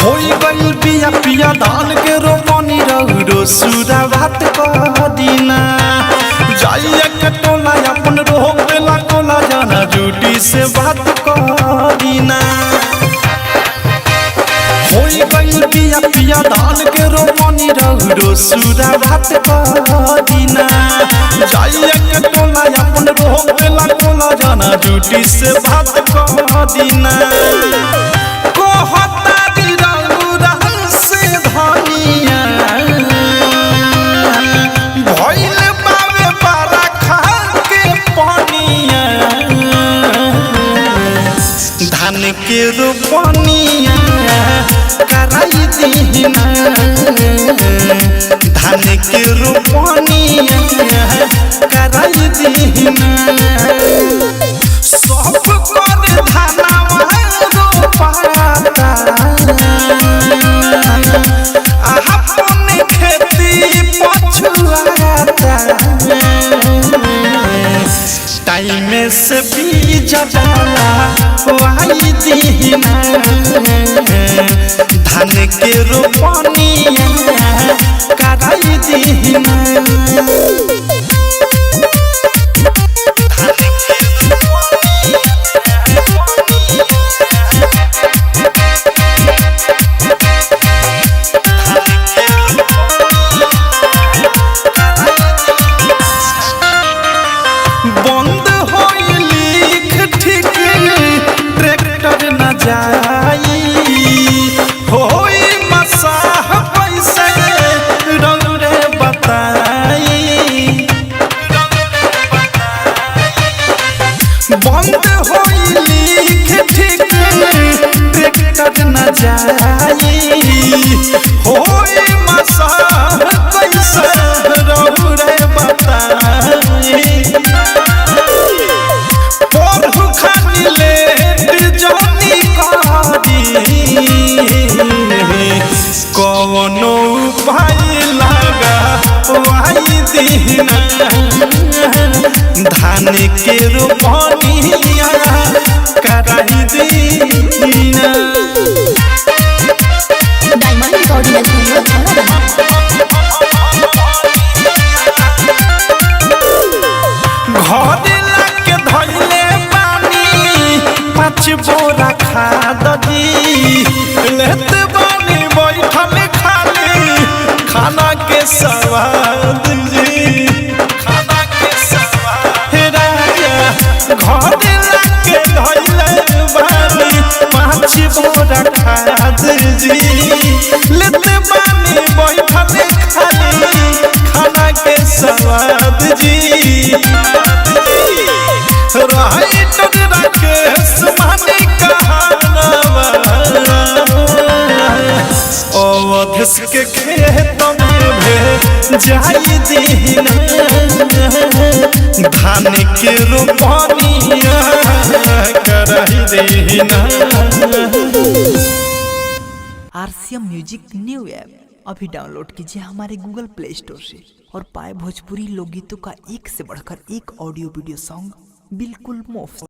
होई गइल बिया पिया धान के रोपनी रौरो सुरा बात कह दीना जाइए के टोला अपन रोक देला कोला जाना ड्यूटी से बात कह दीना होई गइल बिया पिया धान के रोपनी रौरो सुरा बात कह दीना जाइए के टोला अपन रोक देला कोला जाना ड्यूटी से बात कह दीना धान के रोपनिया कराई दीना धान के रोपनिया कराई दीना सब कर धानवा रोपाता अपन खेती पछुआता टाइम से बीज डाला वाई दीना धान के रोपनिया कराई दीना बंद जाई होई मसाह पैसे रौरे बताई बंद होई लिख ठीक ट्रैक्टर न जाई होई मसाह पैसे रौरे बताई पढ़ू खानी ले कौनो भाई लगा वाई दीना धान के रोपनिया कराई दीना घर लाके धइले पानी 5 बोरा खाद दी लेत बानी बैठल खाली खाना के स्वाद जी खाना के स्वाद राजा घर लाके धइले बानी 5 बोरा खाद जी लेत बानी बैठल खाली खाना के स्वाद जी राइट राकेश मानी कहानवा अवधेश के खेत में जाई दीना धान के रोपनिया कराई दीना। RCM म्यूजिक न्यू ऐप अभी डाउनलोड कीजिए हमारे गूगल प्ले स्टोर से और पाए भोजपुरी लोकगीतों का एक से बढ़कर एक ऑडियो वीडियो सॉन्ग बिल्कुल मुफ्त।